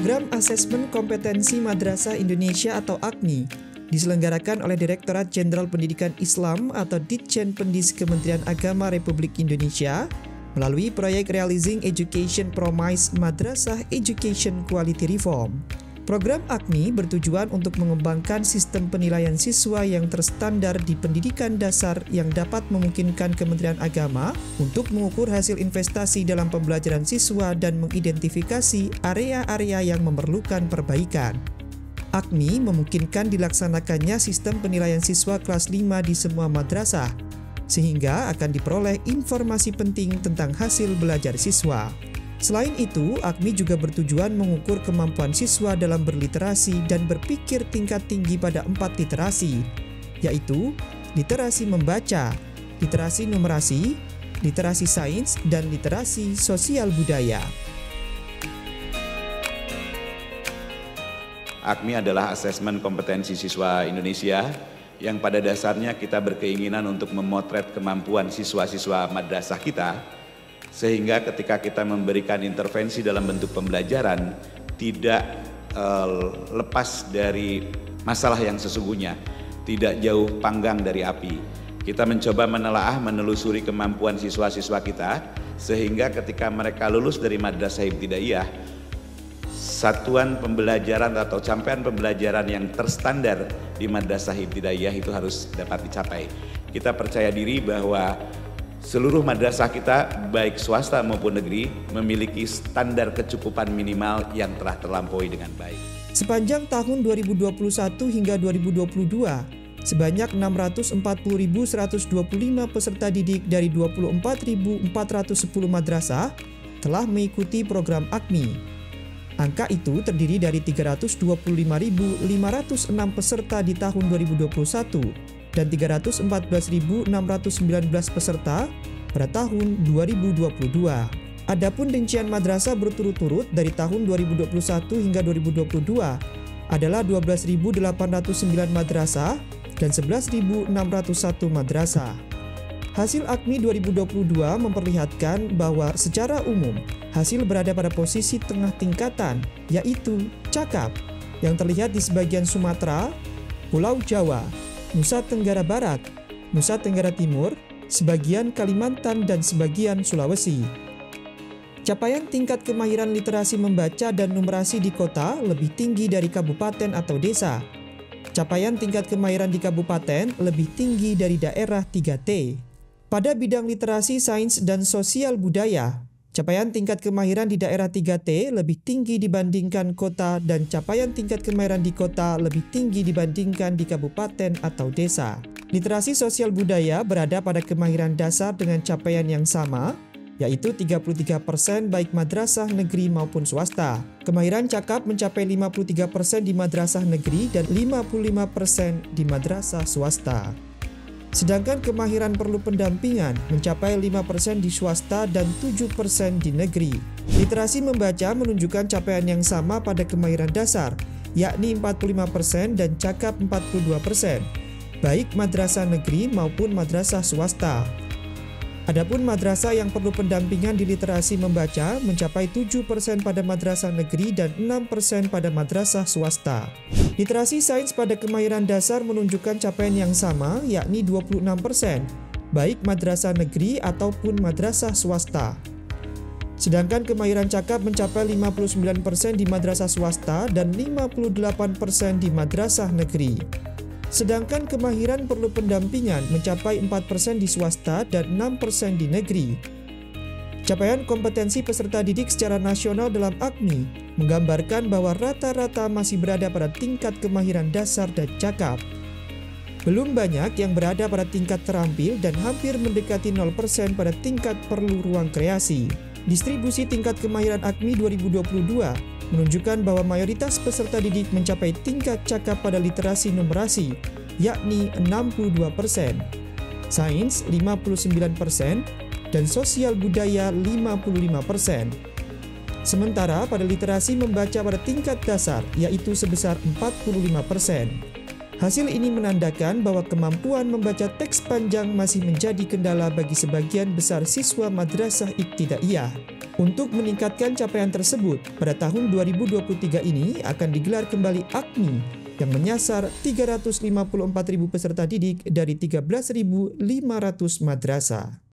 Program Asesmen Kompetensi Madrasah Indonesia atau AKMI diselenggarakan oleh Direktorat Jenderal Pendidikan Islam atau Ditjenpendis Kementerian Agama Republik Indonesia melalui proyek Realizing Education Promise Madrasah Education Quality Reform. Program AKMI bertujuan untuk mengembangkan sistem penilaian siswa yang terstandar di pendidikan dasar yang dapat memungkinkan Kementerian Agama untuk mengukur hasil investasi dalam pembelajaran siswa dan mengidentifikasi area-area yang memerlukan perbaikan. AKMI memungkinkan dilaksanakannya sistem penilaian siswa kelas 5 di semua madrasah, sehingga akan diperoleh informasi penting tentang hasil belajar siswa. Selain itu, AKMI juga bertujuan mengukur kemampuan siswa dalam berliterasi dan berpikir tingkat tinggi pada 4 literasi, yaitu literasi membaca, literasi numerasi, literasi sains, dan literasi sosial budaya. AKMI adalah asesmen kompetensi siswa Indonesia yang pada dasarnya kita berkeinginan untuk memotret kemampuan siswa-siswa madrasah kita, sehingga ketika kita memberikan intervensi dalam bentuk pembelajaran tidak lepas dari masalah yang sesungguhnya, tidak jauh panggang dari api. Kita mencoba menelaah, menelusuri kemampuan siswa-siswa kita, sehingga ketika mereka lulus dari madrasah ibtidaiyah, satuan pembelajaran atau capaian pembelajaran yang terstandar di madrasah ibtidaiyah itu harus dapat dicapai. Kita percaya diri bahwa seluruh madrasah kita, baik swasta maupun negeri, memiliki standar kecukupan minimal yang telah terlampaui dengan baik. Sepanjang tahun 2021 hingga 2022, sebanyak 640.125 peserta didik dari 24.410 madrasah telah mengikuti program AKMI. Angka itu terdiri dari 325.506 peserta di tahun 2021 dan 314.619 peserta pada tahun 2022. Adapun rincian madrasah berturut-turut dari tahun 2021 hingga 2022 adalah 12.809 madrasah dan 11.601 madrasah. Hasil AKMI 2022 memperlihatkan bahwa secara umum hasil berada pada posisi tengah tingkatan, yaitu cakap, yang terlihat di sebagian Sumatera, Pulau Jawa, Nusa Tenggara Barat, Nusa Tenggara Timur, sebagian Kalimantan, dan sebagian Sulawesi. Capaian tingkat kemahiran literasi membaca dan numerasi di kota lebih tinggi dari kabupaten atau desa. Capaian tingkat kemahiran di kabupaten lebih tinggi dari daerah 3T. Pada bidang literasi sains dan sosial budaya, capaian tingkat kemahiran di daerah 3T lebih tinggi dibandingkan kota dan capaian tingkat kemahiran di kota lebih tinggi dibandingkan di kabupaten atau desa. Literasi sosial budaya berada pada kemahiran dasar dengan capaian yang sama, yaitu 33% baik madrasah negeri maupun swasta. Kemahiran cakap mencapai 53% di madrasah negeri dan 55% di madrasah swasta. Sedangkan kemahiran perlu pendampingan mencapai 5% di swasta dan 7% di negeri. Literasi membaca menunjukkan capaian yang sama pada kemahiran dasar, yakni 45% dan cakap 42%, baik madrasah negeri maupun madrasah swasta. Adapun madrasah yang perlu pendampingan di literasi membaca mencapai 7% pada madrasah negeri dan 6% pada madrasah swasta. Literasi sains pada kemahiran dasar menunjukkan capaian yang sama, yakni 26%, baik madrasah negeri ataupun madrasah swasta. Sedangkan kemahiran cakap mencapai 59% di madrasah swasta dan 58% di madrasah negeri. Sedangkan kemahiran perlu pendampingan mencapai 4% di swasta dan 6% di negeri. Capaian kompetensi peserta didik secara nasional dalam AKMI menggambarkan bahwa rata-rata masih berada pada tingkat kemahiran dasar dan cakap. Belum banyak yang berada pada tingkat terampil dan hampir mendekati 0% pada tingkat perlu ruang kreasi. Distribusi tingkat kemahiran AKMI 2022 menunjukkan bahwa mayoritas peserta didik mencapai tingkat cakap pada literasi numerasi, yakni 62%, sains 59%, dan sosial budaya 55%. Sementara pada literasi membaca pada tingkat dasar, yaitu sebesar 45%. Hasil ini menandakan bahwa kemampuan membaca teks panjang masih menjadi kendala bagi sebagian besar siswa madrasah ibtidaiyah. Untuk meningkatkan capaian tersebut, pada tahun 2023 ini akan digelar kembali AKMI yang menyasar 354.000 peserta didik dari 13.500 madrasah.